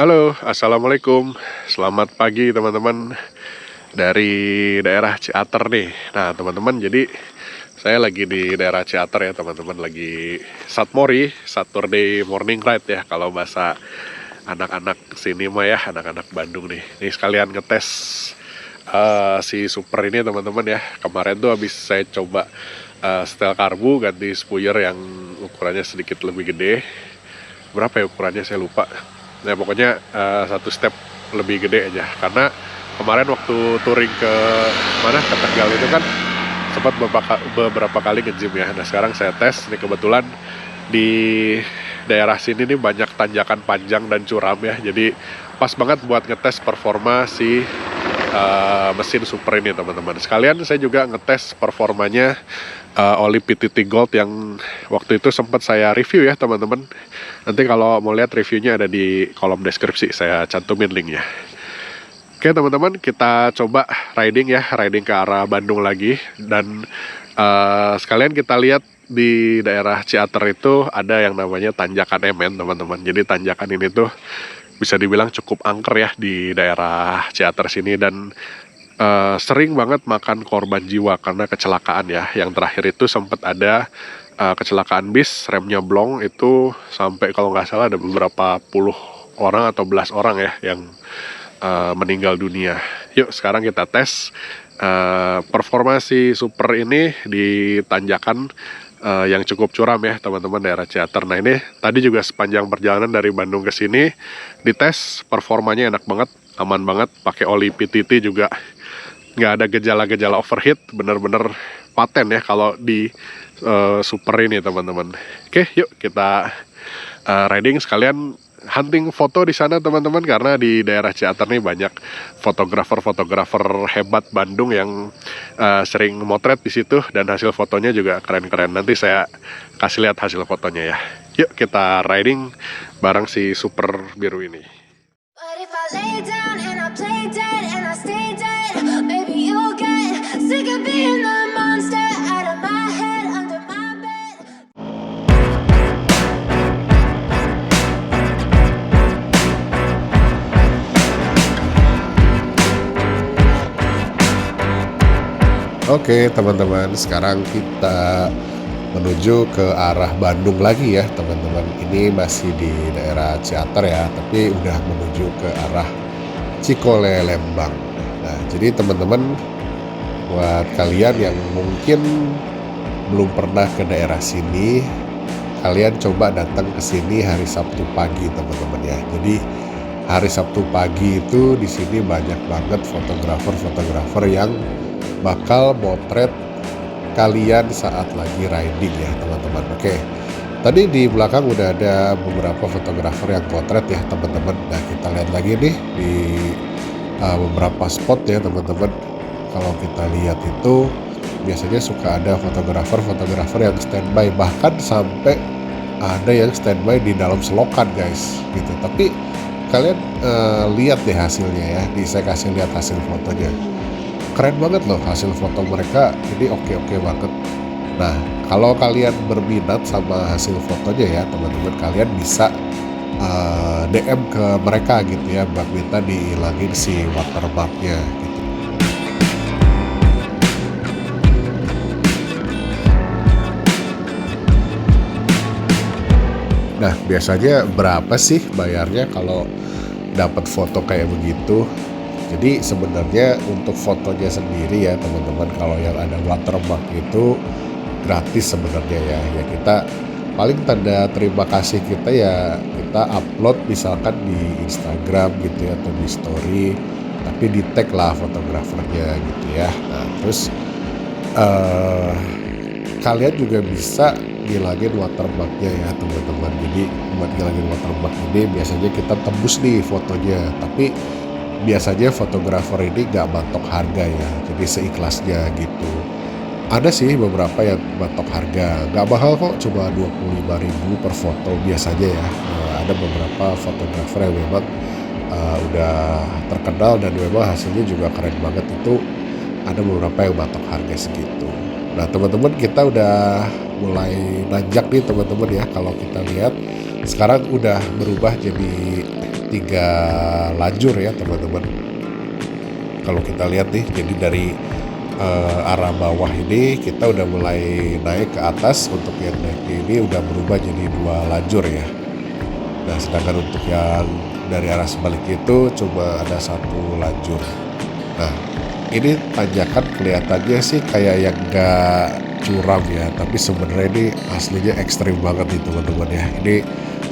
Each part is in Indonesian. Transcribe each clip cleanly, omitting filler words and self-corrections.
Halo, assalamualaikum. Selamat pagi teman-teman dari daerah Ciater nih. Nah teman-teman, jadi saya lagi di daerah Ciater ya teman-teman, lagi Satmori, Saturday Morning Ride ya kalau bahasa anak-anak sini mah ya, anak-anak Bandung nih. Nih sekalian ngetes si Super ini teman-teman ya. Kemarin tuh habis saya coba setel karbu ganti spuyer yang ukurannya sedikit lebih gede. Berapa ya ukurannya saya lupa. Nah pokoknya satu step lebih gede aja, karena kemarin waktu touring ke mana, ke Tegal itu kan sempat beberapa kali nge-gym ya. Nah sekarang saya tes nih, kebetulan di daerah sini nih banyak tanjakan panjang dan curam ya, jadi pas banget buat ngetes performa si mesin Super ini teman-teman. Sekalian saya juga ngetes performanya oli PTT Gold yang waktu itu sempat saya review ya teman-teman. Nanti kalau mau lihat reviewnya ada di kolom deskripsi, saya cantumin linknya. Oke teman-teman, kita coba riding ke arah Bandung lagi. Dan sekalian kita lihat di daerah Ciater itu ada yang namanya tanjakan MN teman-teman. Jadi tanjakan ini tuh bisa dibilang cukup angker ya di daerah Ciater sini, dan sering banget makan korban jiwa karena kecelakaan ya. Yang terakhir itu sempat ada kecelakaan bis, remnya blong, itu sampai kalau nggak salah ada beberapa puluh orang atau belas orang ya yang meninggal dunia. Yuk sekarang kita tes performa si Super ini di tanjakan yang cukup curam ya teman-teman, daerah Ciater. Nah ini tadi juga sepanjang perjalanan dari Bandung ke sini dites, performanya enak banget, aman banget, pakai oli PTT juga nggak ada gejala-gejala overheat, bener-bener paten ya kalau di Super ini teman-teman. Oke yuk kita riding sekalian hunting foto di sana teman-teman, karena di daerah Ciater nih banyak fotografer hebat Bandung yang sering motret di situ, dan hasil fotonya juga keren-keren. Nanti saya kasih lihat hasil fotonya ya. Yuk kita riding bareng si Super biru ini. But if I lay down and I play dead and I stay dead, maybe you'll get sick of being the monster out of my head, under my bed. Oke teman-teman, sekarang kita menuju ke arah Bandung lagi ya teman-teman. Ini masih di daerah Ciater ya, tapi udah menuju ke arah Cikole Lembang. Nah jadi teman-teman, buat kalian yang mungkin belum pernah ke daerah sini, kalian coba datang ke sini hari Sabtu pagi teman-teman ya. Jadi hari Sabtu pagi itu di sini banyak banget fotografer yang bakal motret kalian saat lagi riding ya teman-teman. Oke, tadi di belakang udah ada beberapa fotografer yang motret ya teman-teman. Nah kita lihat lagi nih di beberapa spot ya teman-teman. Kalau kita lihat itu biasanya suka ada fotografer yang standby, bahkan sampai ada yang standby di dalam selokan guys gitu. Tapi kalian lihat deh hasilnya ya, saya kasih lihat hasil fotonya. Keren banget loh hasil foto mereka, ini oke banget. Nah kalau kalian berminat sama hasil fotonya ya teman-teman, kalian bisa DM ke mereka gitu ya, buat minta dihilangin si watermarknya gitu. Nah biasanya berapa sih bayarnya kalau dapat foto kayak begitu? Jadi sebenarnya untuk fotonya sendiri ya teman-teman, kalau yang ada watermark itu gratis sebenarnya ya. Ya kita paling tanda terima kasih kita ya, kita upload misalkan di Instagram gitu ya, atau di story, tapi di tag lah fotografernya gitu ya. Nah terus kalian juga bisa ngilangin watermarknya ya teman-teman. Jadi buat ngilangin watermark ini biasanya kita tembus nih fotonya, tapi biasanya fotografer ini nggak matok harga ya, jadi seikhlasnya gitu. Ada sih beberapa yang matok harga, nggak mahal kok, cuma 25.000 per foto biasanya ya. Ada beberapa fotografer yang memang udah terkenal dan memang hasilnya juga keren banget, itu ada beberapa yang matok harga segitu. Nah teman-teman, kita udah mulai nanjak nih teman-teman ya. Kalau kita lihat sekarang udah berubah jadi 3 lajur ya teman-teman. Kalau kita lihat nih, jadi dari arah bawah ini kita udah mulai naik ke atas. Untuk yang naik ini udah berubah jadi 2 lajur ya. Nah sedangkan untuk yang dari arah sebalik itu cuma ada 1 lajur. Nah ini tanjakan kelihatannya sih kayak yang gak curam ya, tapi sebenarnya ini aslinya ekstrim banget nih teman-teman ya. Ini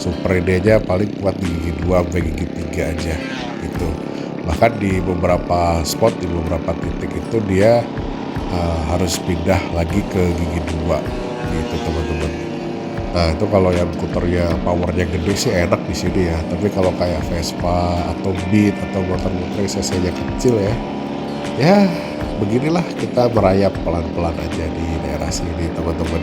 super idenya paling kuat di gigi 2 sampai gigi 3 aja gitu. Bahkan di beberapa spot, di beberapa titik itu dia harus pindah lagi ke gigi 2 gitu teman-teman. Nah itu kalau yang skuternya powernya gede sih enak di sini ya. Tapi kalau kayak Vespa atau Beat atau motor-motor yang cc-nya kecil ya beginilah kita merayap pelan-pelan aja di daerah sini teman-teman.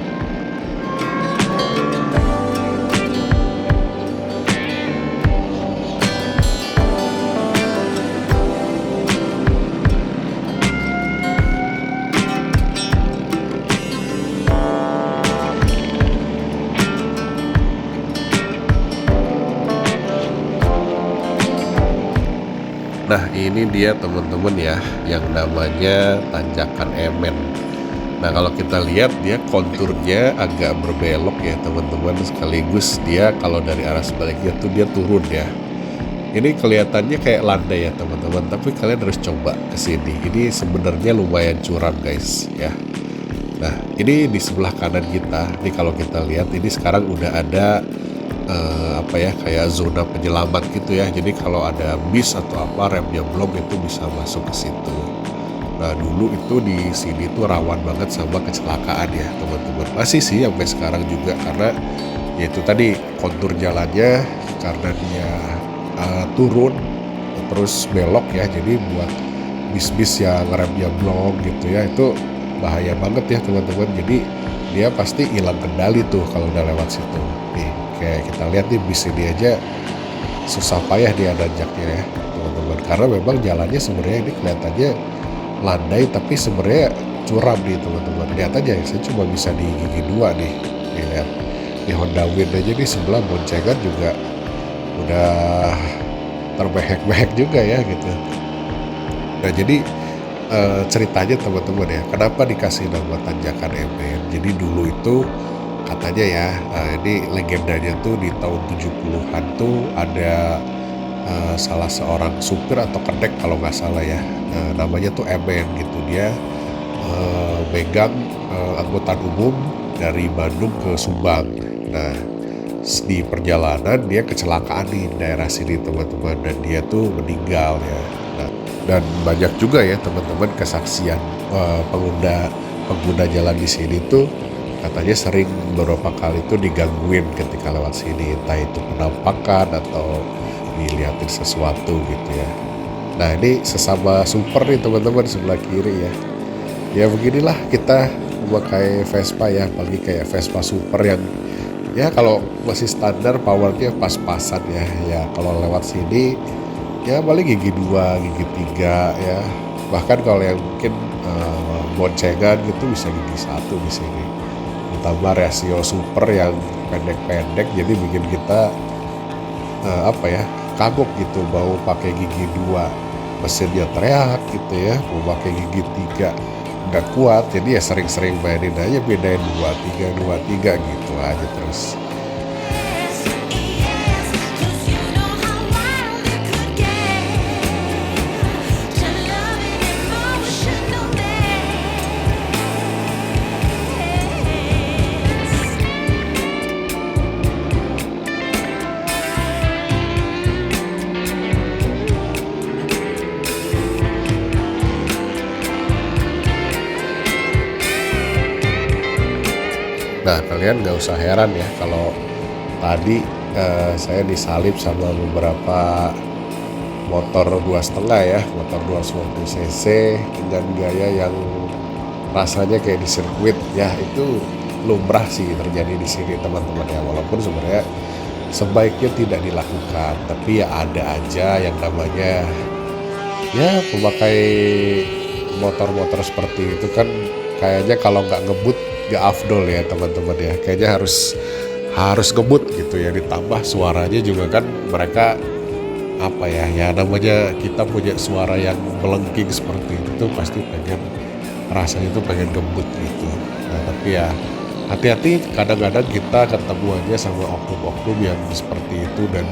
Nah ini dia teman-teman ya, yang namanya tanjakan Emen. Nah kalau kita lihat dia konturnya agak berbelok ya teman-teman, sekaligus dia kalau dari arah sebaliknya tuh dia turun ya. Ini kelihatannya kayak landai ya teman-teman, tapi kalian harus coba kesini. Ini sebenarnya lumayan curam guys ya. Nah ini di sebelah kanan kita, nih kalau kita lihat ini sekarang udah ada apa ya, kayak zona penyelamat gitu ya. Jadi kalau ada bis atau apa remnya blok itu bisa masuk ke situ. Nah dulu itu di sini tuh rawan banget sama kecelakaan ya teman-teman. Masih sih sampai sekarang juga, karena yaitu tadi kontur jalannya karena dia turun terus belok ya. Jadi buat bis-bis yang remnya blok gitu ya, itu bahaya banget ya teman-teman. Jadi dia pasti hilang kendali tuh kalau udah lewat situ. Nih kayak kita lihat nih, bis ini aja susah payah dia nanjaknya ya teman-teman, karena memang jalannya sebenarnya ini kelihatannya landai tapi sebenarnya curam nih teman-teman. Lihat aja, saya cuma bisa di gigi 2 nih. Nih lihat, di Honda Wind aja di sebelah boncengan juga udah terbehek-behek juga ya gitu. Nah jadi ceritanya teman-teman ya, kenapa dikasih nama tanjakan Emen. Jadi dulu itu katanya ya, ini legendanya tuh di tahun 70-an tuh ada salah seorang supir atau kedek kalau nggak salah ya, namanya tuh Emen gitu. Dia megang angkutan umum dari Bandung ke Subang. Nah di perjalanan dia kecelakaan di daerah sini teman-teman, dan dia tuh meninggal ya. Nah, dan banyak juga ya teman-teman kesaksian pengguna jalan di sini tuh katanya sering beberapa kali tuh digangguin ketika lewat sini, entah itu penampakan atau dilihatin sesuatu gitu ya. Nah ini sesama super nih teman-teman sebelah kiri ya. Ya beginilah kita memakai Vespa ya, apalagi kayak Vespa super yang ya kalau masih standar powernya pas-pasan ya. Ya kalau lewat sini ya paling gigi 2, gigi 3 ya. Bahkan kalau yang mungkin boncengan gitu bisa gigi 1 di sini. Ditambah rasio super yang pendek-pendek, jadi bikin kita apa ya, kagok gitu mau pakai gigi 2, mesinnya teriak gitu ya. Mau pakai gigi 3 nggak kuat, jadi ya sering-sering mainin aja, bedain 2, 3 gitu aja terus. Nah kalian nggak usah heran ya kalau tadi saya disalip sama beberapa motor 2,5 ya, motor 250 cc dengan gaya yang rasanya kayak di sirkuit ya. Itu lumrah sih terjadi di sini teman-teman ya, walaupun sebenarnya sebaiknya tidak dilakukan, tapi ya ada aja yang namanya ya pemakai motor-motor seperti itu kan kayaknya kalau nggak ngebut gak afdol ya teman-teman ya. Kayaknya harus ngebut gitu ya, ditambah suaranya juga kan mereka apa ya, ya namanya kita punya suara yang melengking seperti itu tuh pasti pengen rasanya tuh pengen gembut gitu. Nah tapi ya hati-hati, kadang-kadang kita ketemu aja sama oknum-oknum yang seperti itu dan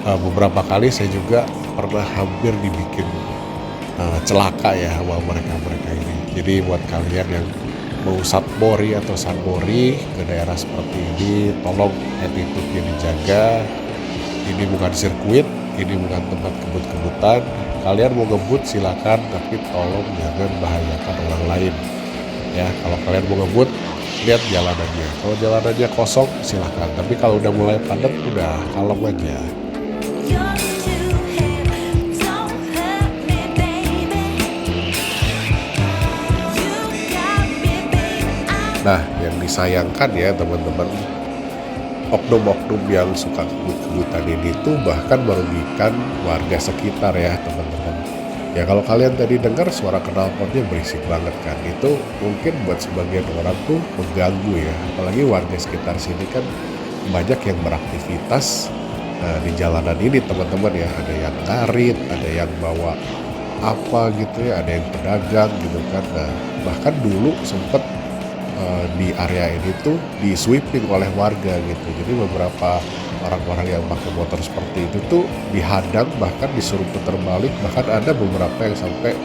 beberapa kali saya juga pernah hampir dibikin celaka ya sama mereka-mereka ini. Jadi buat kalian yang mau satmori atau sanmori ke daerah seperti ini, tolong attitude-nya dijaga. Ini bukan sirkuit, ini bukan tempat kebut-kebutan. Kalian mau ngebut silakan, tapi tolong jangan bahayakan orang lain. Ya, kalau kalian mau ngebut, lihat jalanannya. Kalau jalanannya kosong, silakan. Tapi kalau udah mulai padat, udah kalem aja. You're too heavy, don't hurt me, baby. You got me, baby. Nah, yang disayangkan ya teman-teman, oknum-oknum yang suka kebut-kebutan ini tuh bahkan merugikan warga sekitar ya teman-teman. Ya kalau kalian tadi dengar suara knalpotnya berisik banget kan, itu mungkin buat sebagian orang tuh mengganggu ya. Apalagi warga sekitar sini kan banyak yang beraktivitas di jalanan ini teman-teman ya. Ada yang ngarit, ada yang bawa apa gitu ya, ada yang pedagang gitu kan. Nah bahkan dulu sempet di area ini tuh di sweeping oleh warga gitu. Jadi beberapa orang-orang yang pakai motor seperti itu tuh dihadang, bahkan disuruh putar balik, bahkan ada beberapa yang sampai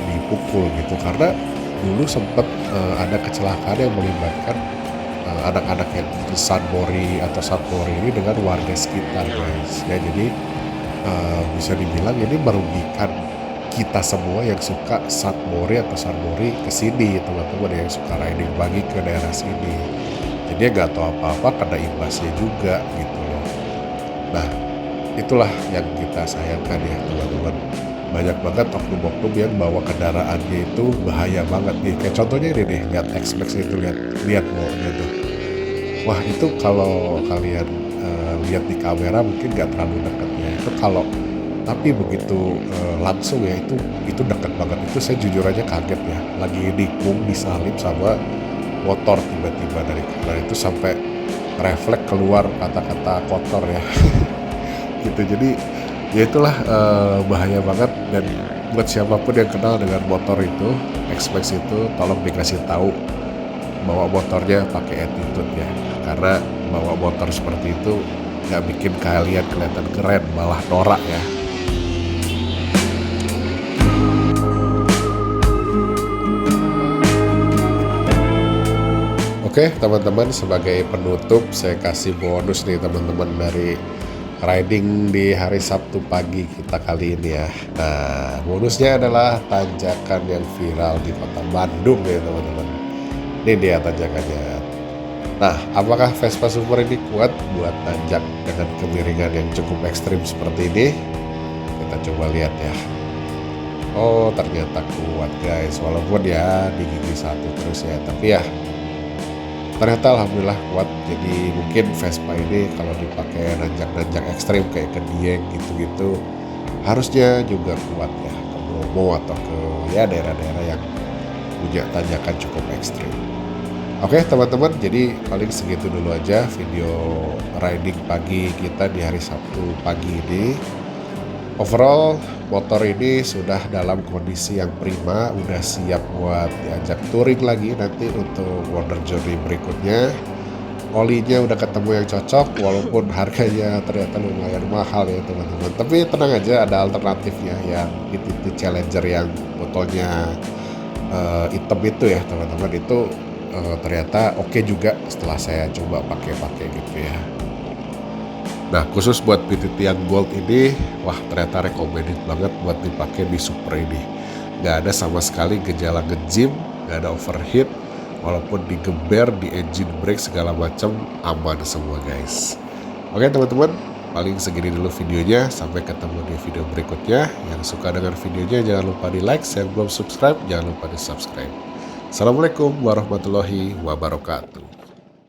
dipukul gitu karena dulu sempat ada kecelakaan yang melibatkan anak-anak yang sanmori atau satmori ini dengan warga sekitar guys ya. Jadi bisa dibilang ini merugikan kita semua yang suka satmori atau sanmori kesini teman-teman, yang suka riding bagi ke daerah sini. Jadi nggak tahu apa-apa kena imbasnya juga gitu loh. Nah itulah yang kita sayangkan ya teman-teman. Banyak banget oknum-oknum yang bawa kendaraannya itu bahaya banget nih. Kayak contohnya ini nih, lihat X-Max itu, lihat maunya tuh. Wah itu kalau kalian lihat di kamera mungkin nggak terlalu dekat ya. Itu kalau tapi begitu langsung ya itu dekat banget. Itu saya jujur aja kaget ya. Lagi nikung disalip sama motor tiba-tiba dari kanan itu sampai refleks keluar kata-kata kotor ya. Gitu. Jadi ya itulah bahaya banget, dan buat siapapun yang kenal dengan motor itu X-Max itu tolong dikasih tahu bawa motornya pakai attitude ya, karena bawa motor seperti itu nggak bikin kalian kelihatan keren, malah norak ya. Oke teman-teman, sebagai penutup saya kasih bonus nih teman-teman dari riding di hari Sabtu pagi kita kali ini ya. Nah bonusnya adalah tanjakan yang viral di kota Bandung ya teman-teman. Ini dia tanjakannya. Nah apakah Vespa Super ini kuat buat tanjak dengan kemiringan yang cukup ekstrim seperti ini? Kita coba lihat ya. Oh ternyata kuat guys, walaupun ya di gigi satu terus ya, tapi ya ternyata alhamdulillah kuat. Jadi mungkin Vespa ini kalau dipakai nanjak-nanjak ekstrim kayak ke Dieng gitu-gitu harusnya juga kuat ya, ke Bromo atau ke ya daerah-daerah yang punya tanjakan cukup ekstrim. Oke teman-teman, jadi paling segitu dulu aja video riding pagi kita di hari Sabtu pagi ini. Overall motor ini sudah dalam kondisi yang prima, udah siap buat diajak touring lagi nanti untuk Wonder Journey berikutnya. Olinya udah ketemu yang cocok, walaupun harganya ternyata lumayan mahal ya teman-teman. Tapi tenang aja, ada alternatifnya yang itu Challenger yang botolnya hitam itu ya teman-teman. Itu ternyata oke juga setelah saya coba pakai gitu ya. Nah khusus buat PTT yang Gold ini, wah ternyata recommended banget buat dipakai di Super ini. Gak ada sama sekali gejala ngejim, gak ada overheat, walaupun digeber, di engine brake segala macam aman semua guys. Oke teman-teman, paling segini dulu videonya. Sampai ketemu di video berikutnya. Yang suka dengan videonya jangan lupa di like, yang belum subscribe jangan lupa di subscribe. Assalamualaikum warahmatullahi wabarakatuh.